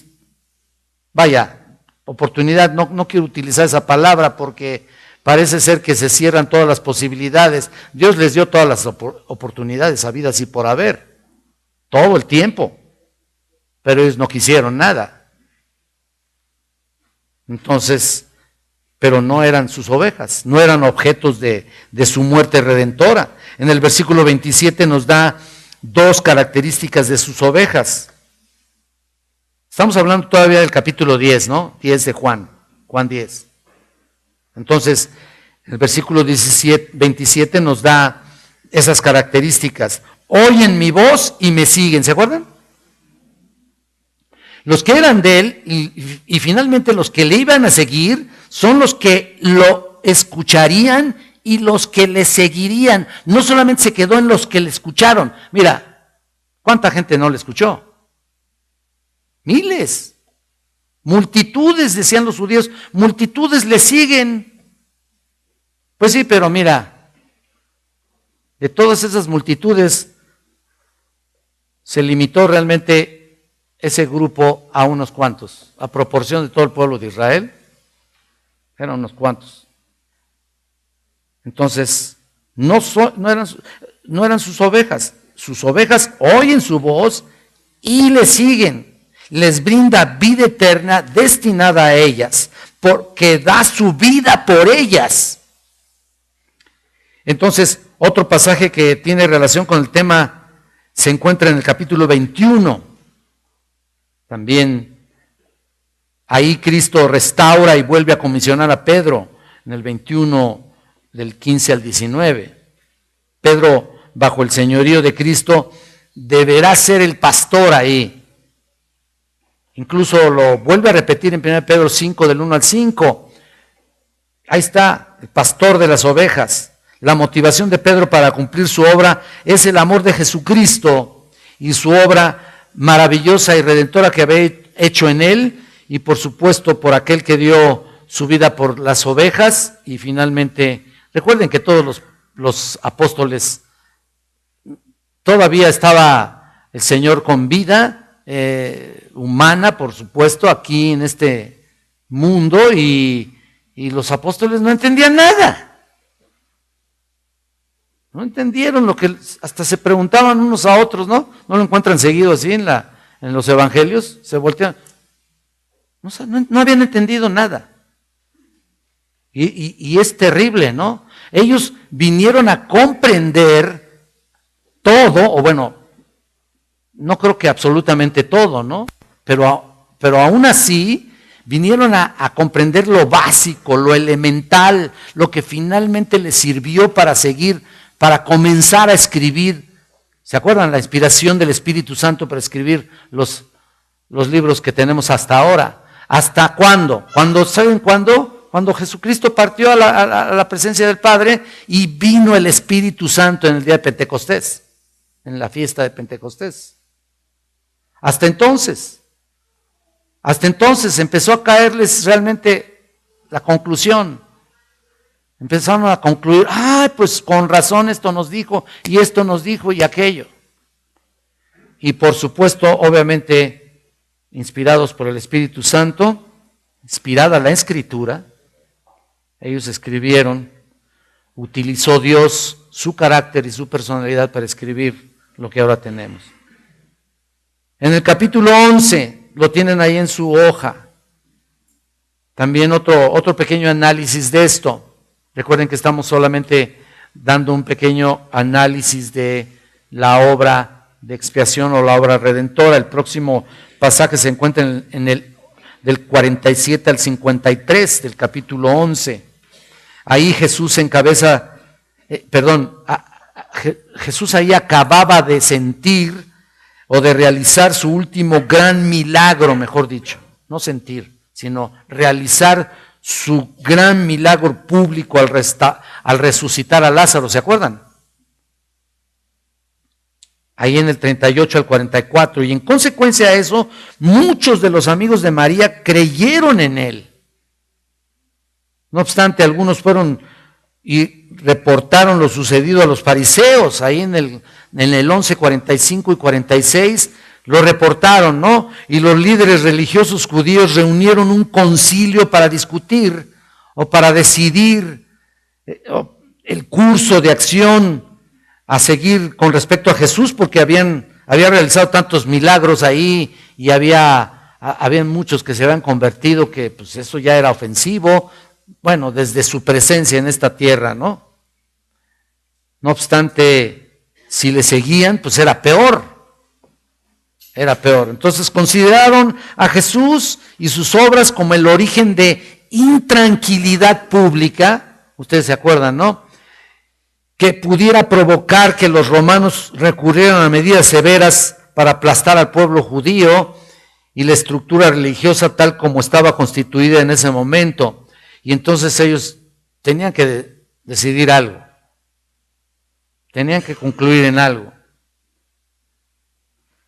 vaya, oportunidad, no quiero utilizar esa palabra porque parece ser que se cierran todas las posibilidades. Dios les dio todas las oportunidades habidas y por haber, todo el tiempo, pero ellos no quisieron nada. Entonces, pero no eran sus ovejas, no eran objetos de su muerte redentora. En el versículo 27 nos da dos características de sus ovejas. Estamos hablando todavía del capítulo 10, ¿no? 10 de Juan 10. Entonces, el versículo 27 nos da esas características. Oyen mi voz y me siguen, ¿se acuerdan? Los que eran de él y finalmente los que le iban a seguir son los que lo escucharían y los que le seguirían. No solamente se quedó en los que le escucharon. Mira, ¿cuánta gente no le escuchó? Miles. Multitudes, decían los judíos, multitudes le siguen. Pues sí, pero mira, de todas esas multitudes se limitó realmente ese grupo a unos cuantos, a proporción de todo el pueblo de Israel, eran unos cuantos. Entonces, no eran sus ovejas oyen su voz y le siguen, les brinda vida eterna destinada a ellas, porque da su vida por ellas. Entonces, otro pasaje que tiene relación con el tema se encuentra en el capítulo 21. También ahí Cristo restaura y vuelve a comisionar a Pedro en el 21 del 15 al 19. Pedro, bajo el señorío de Cristo, deberá ser el pastor ahí. Incluso lo vuelve a repetir en 1 Pedro 5 del 1 al 5. Ahí está, el pastor de las ovejas. La motivación de Pedro para cumplir su obra es el amor de Jesucristo y su obra maravillosa y redentora que había hecho en él, y por supuesto por aquel que dio su vida por las ovejas. Y finalmente, recuerden que todos los apóstoles, todavía estaba el Señor con vida humana, por supuesto, aquí en este mundo, y los apóstoles no entendían nada. No entendieron lo que, hasta se preguntaban unos a otros, ¿no? ¿No lo encuentran seguido así en los evangelios? Se voltean. No habían entendido nada. Y es terrible, ¿no? Ellos vinieron a comprender todo, o bueno, no creo que absolutamente todo, ¿no? Pero aún así vinieron a comprender lo básico, lo elemental, lo que finalmente les sirvió para seguir, para comenzar a escribir. ¿Se acuerdan? La inspiración del Espíritu Santo para escribir los libros que tenemos hasta ahora. ¿Hasta cuándo? ¿Saben cuándo? Cuando Jesucristo partió a la presencia del Padre y vino el Espíritu Santo en el día de Pentecostés, en la fiesta de Pentecostés. Hasta entonces empezó a caerles realmente la conclusión. Empezaron a concluir, pues con razón esto nos dijo, y esto nos dijo, y aquello. Y por supuesto, obviamente, inspirados por el Espíritu Santo, inspirada la Escritura, ellos escribieron, utilizó Dios su carácter y su personalidad para escribir lo que ahora tenemos. En el capítulo 11, lo tienen ahí en su hoja, también otro pequeño análisis de esto. Recuerden que estamos solamente dando un pequeño análisis de la obra de expiación o la obra redentora. El próximo pasaje se encuentra del 47 al 53 del capítulo 11. Ahí Jesús Jesús ahí acababa de sentir o de realizar su último gran milagro, mejor dicho, no sentir, sino realizar su gran milagro público al resucitar a Lázaro, ¿se acuerdan? Ahí en el 38 al 44, y en consecuencia de eso, muchos de los amigos de María creyeron en él. No obstante, algunos fueron y reportaron lo sucedido a los fariseos, ahí en el 11, 45 y 46, lo reportaron, ¿no? Y los líderes religiosos judíos reunieron un concilio para discutir o para decidir el curso de acción a seguir con respecto a Jesús, porque había realizado tantos milagros ahí y habían muchos que se habían convertido, que pues eso ya era ofensivo, bueno, desde su presencia en esta tierra, ¿no? No obstante, si le seguían, pues era peor. Entonces consideraron a Jesús y sus obras como el origen de intranquilidad pública, ustedes se acuerdan, ¿no? Que pudiera provocar que los romanos recurrieran a medidas severas para aplastar al pueblo judío y la estructura religiosa tal como estaba constituida en ese momento. Y entonces ellos tenían que decidir algo, tenían que concluir en algo.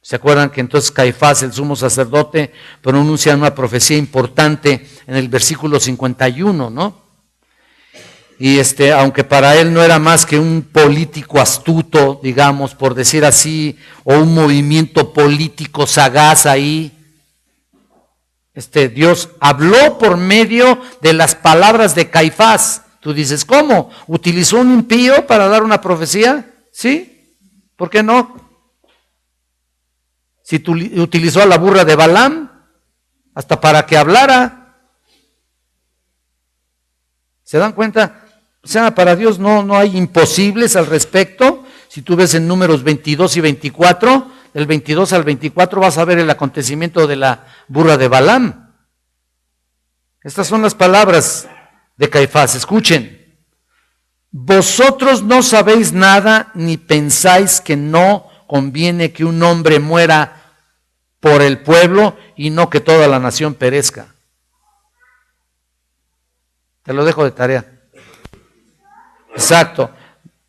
¿Se acuerdan que entonces Caifás, el sumo sacerdote, pronuncia una profecía importante en el versículo 51, ¿no? Y aunque para él no era más que un político astuto, digamos, por decir así, o un movimiento político sagaz ahí, Dios habló por medio de las palabras de Caifás. Tú dices, ¿cómo? ¿Utilizó un impío para dar una profecía? ¿Sí? ¿Por qué no? Si utilizó a la burra de Balaam, hasta para que hablara. ¿Se dan cuenta? O sea, para Dios no hay imposibles al respecto. Si tú ves en Números 22 y 24, del 22 al 24 vas a ver el acontecimiento de la burra de Balaam. Estas son las palabras de Caifás, escuchen. Vosotros no sabéis nada ni pensáis que no conviene que un hombre muera por el pueblo y no que toda la nación perezca. Te lo dejo de tarea. Exacto.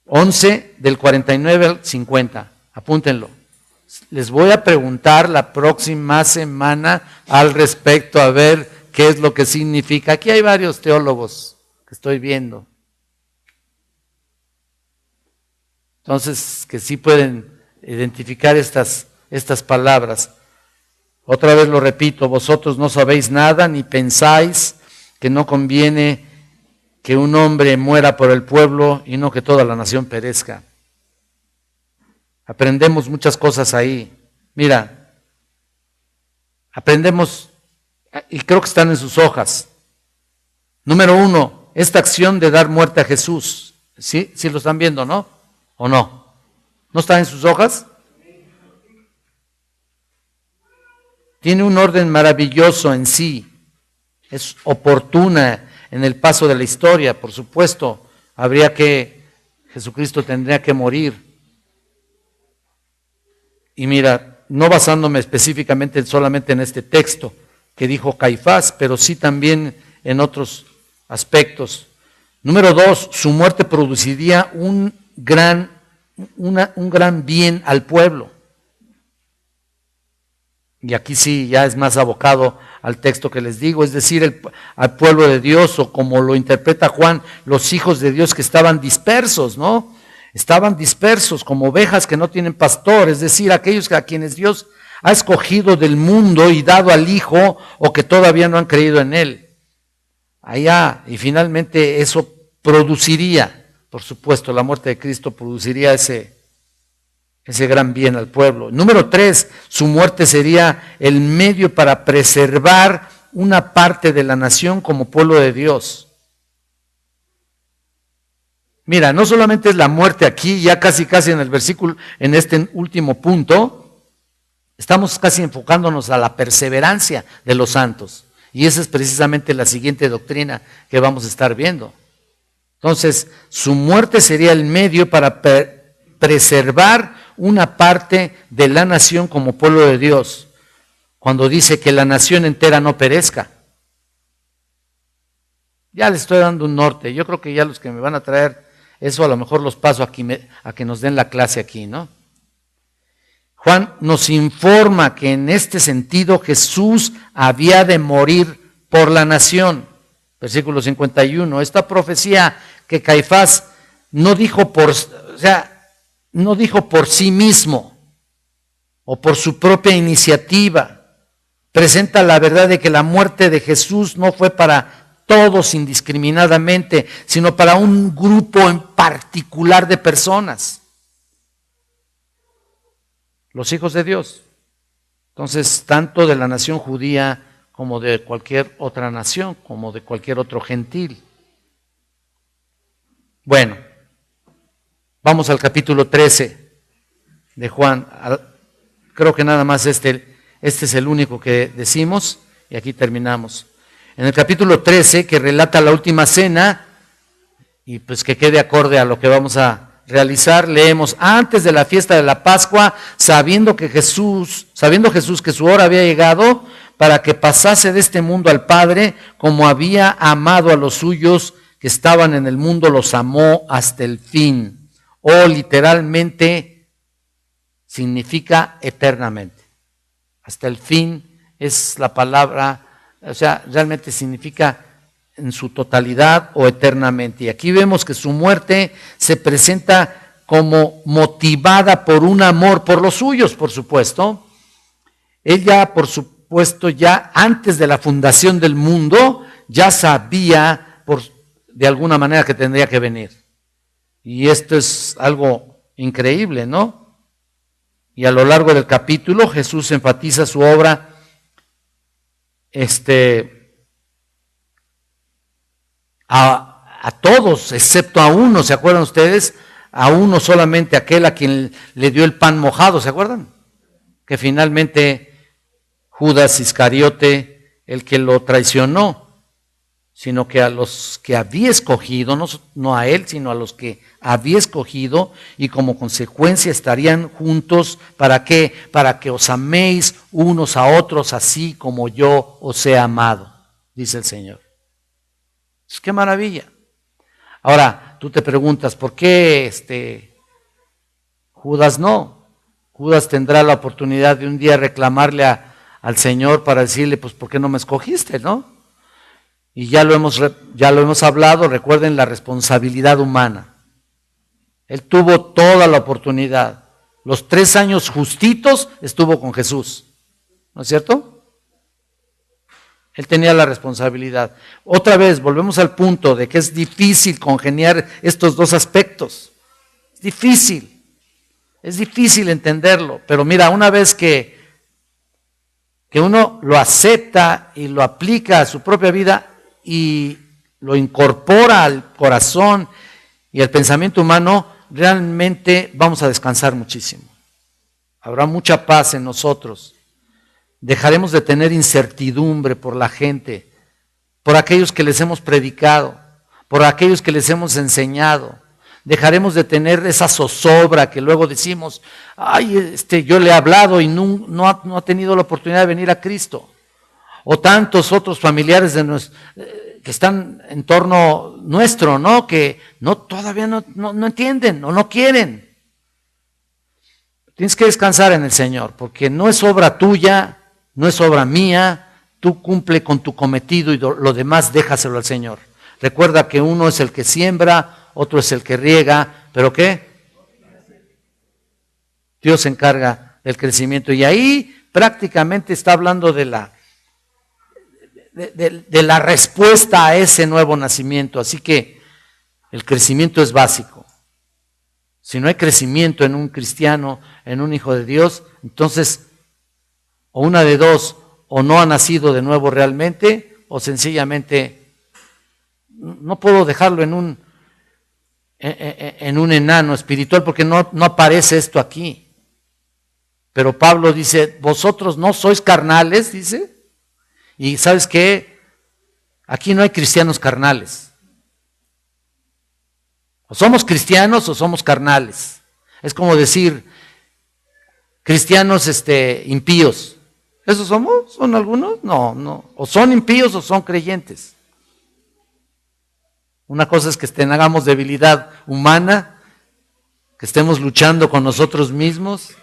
11 del 49 al 50. Apúntenlo. Les voy a preguntar la próxima semana al respecto, a ver qué es lo que significa. Aquí hay varios teólogos que estoy viendo. Entonces, que sí pueden identificar estas palabras. Otra vez lo repito, vosotros no sabéis nada ni pensáis que no conviene que un hombre muera por el pueblo y no que toda la nación perezca. Aprendemos muchas cosas ahí. Mira, aprendemos, y creo que están en sus hojas. Número 1, esta acción de dar muerte a Jesús. ¿Sí? ¿Sí lo están viendo, no? ¿O no? ¿No está en sus hojas? Tiene un orden maravilloso en sí. Es oportuna en el paso de la historia, por supuesto. Jesucristo tendría que morir. Y mira, no basándome específicamente solamente en este texto que dijo Caifás, pero sí también en otros aspectos. Número 2, su muerte produciría un gran bien al pueblo. Y aquí sí ya es más abocado al texto que les digo, es decir, al pueblo de Dios, o como lo interpreta Juan, los hijos de Dios que estaban dispersos, ¿no? Estaban dispersos como ovejas que no tienen pastor, es decir, aquellos a quienes Dios ha escogido del mundo y dado al Hijo, o que todavía no han creído en Él. Allá, y finalmente eso produciría, por supuesto, la muerte de Cristo produciría ese gran bien al pueblo. Número 3, su muerte sería el medio para preservar una parte de la nación como pueblo de Dios. Mira, no solamente es la muerte aquí, ya casi en el versículo, en este último punto, estamos casi enfocándonos a la perseverancia de los santos. Y esa es precisamente la siguiente doctrina que vamos a estar viendo. Entonces, su muerte sería el medio para preservar una parte de la nación como pueblo de Dios, cuando dice que la nación entera no perezca. Ya les estoy dando un norte. Yo creo que ya los que me van a traer eso a lo mejor los paso aquí a que nos den la clase aquí, ¿no? Juan nos informa que en este sentido Jesús había de morir por la nación. Versículo 51. Esta profecía que Caifás no dijo no dijo por sí mismo o por su propia iniciativa. Presenta la verdad de que la muerte de Jesús no fue para todos indiscriminadamente, sino para un grupo en particular de personas, los hijos de Dios. Entonces, tanto de la nación judía como de cualquier otra nación, como de cualquier otro gentil. Bueno, vamos al capítulo 13 de Juan. Creo que nada más este es el único que decimos y aquí terminamos. En el capítulo 13, que relata la última cena, y pues que quede acorde a lo que vamos a realizar, leemos: antes de la fiesta de la Pascua, sabiendo Jesús que su hora había llegado para que pasase de este mundo al Padre, como había amado a los suyos que estaban en el mundo, los amó hasta el fin. O literalmente significa eternamente. Hasta el fin es la palabra, realmente significa en su totalidad o eternamente. Y aquí vemos que su muerte se presenta como motivada por un amor por los suyos, por supuesto. Ella, por supuesto, ya antes de la fundación del mundo, ya sabía de alguna manera que tendría que venir. Y esto es algo increíble, ¿no? Y a lo largo del capítulo Jesús enfatiza su obra a todos, excepto a uno. ¿Se acuerdan ustedes? A uno solamente, aquel a quien le dio el pan mojado, ¿se acuerdan? Que finalmente Judas Iscariote, el que lo traicionó, sino que a los que había escogido, no a él, sino a los que había escogido, y como consecuencia estarían juntos. ¿Para qué? Para que os améis unos a otros así como yo os he amado, dice el Señor. ¡Qué maravilla! Ahora, tú te preguntas, ¿por qué Judas no? Judas tendrá la oportunidad de un día reclamarle al Señor para decirle, pues, ¿por qué no me escogiste, no? Y ya lo hemos hablado, recuerden la responsabilidad humana. Él tuvo toda la oportunidad. Los 3 años justitos estuvo con Jesús, ¿no es cierto? Él tenía la responsabilidad. Otra vez, volvemos al punto de que es difícil congeniar estos dos aspectos. Es difícil entenderlo, pero mira, una vez que uno lo acepta y lo aplica a su propia vida y lo incorpora al corazón y al pensamiento humano, realmente vamos a descansar muchísimo. Habrá mucha paz en nosotros. Dejaremos de tener incertidumbre por la gente, por aquellos que les hemos predicado, por aquellos que les hemos enseñado. Dejaremos de tener esa zozobra que luego decimos, ay, yo le he hablado y no ha tenido la oportunidad de venir a Cristo. O tantos otros familiares que están en torno nuestro, ¿no? Que todavía no entienden o no quieren. Tienes que descansar en el Señor, porque no es obra tuya, no es obra mía. Tú cumple con tu cometido y lo demás déjaselo al Señor. Recuerda que uno es el que siembra, otro es el que riega, ¿pero qué? Dios se encarga del crecimiento. Y ahí prácticamente está hablando de la respuesta a ese nuevo nacimiento. Así que el crecimiento es básico. Si no hay crecimiento en un cristiano, en un hijo de Dios, entonces o una de dos, o no ha nacido de nuevo realmente, o sencillamente no puedo dejarlo en un enano espiritual, porque no aparece esto aquí. Pero Pablo dice, vosotros no sois carnales, dice, y ¿sabes qué? Aquí no hay cristianos carnales. O somos cristianos o somos carnales. Es como decir, cristianos impíos. ¿Esos somos? ¿Son algunos? No. O son impíos o son creyentes. Una cosa es que tengamos debilidad humana, que estemos luchando con nosotros mismos,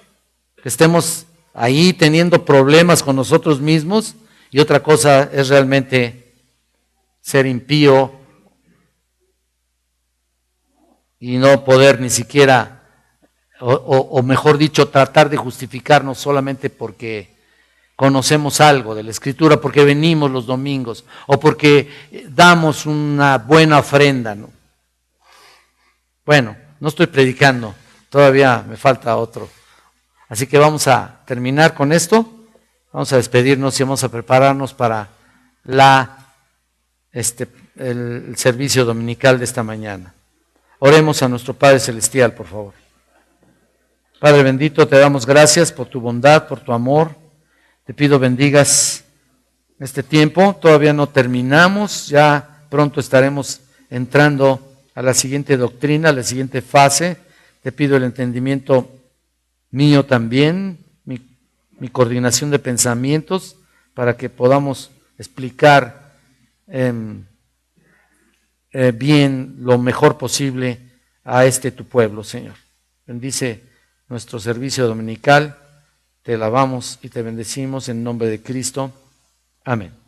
que estemos ahí teniendo problemas con nosotros mismos, y otra cosa es realmente ser impío y no poder ni siquiera, o mejor dicho, tratar de justificarnos solamente porque conocemos algo de la Escritura, porque venimos los domingos o porque damos una buena ofrenda, ¿no? Bueno, no estoy predicando, todavía me falta otro. Así que vamos a terminar con esto, vamos a despedirnos y vamos a prepararnos para el servicio dominical de esta mañana. Oremos a nuestro Padre Celestial, por favor. Padre bendito, te damos gracias por tu bondad, por tu amor. Te pido bendigas este tiempo, todavía no terminamos, ya pronto estaremos entrando a la siguiente doctrina, a la siguiente fase. Te pido el entendimiento mío también, mi coordinación de pensamientos, para que podamos explicar bien lo mejor posible a tu pueblo, Señor. Bendice nuestro servicio dominical. Te alabamos y te bendecimos en nombre de Cristo. Amén.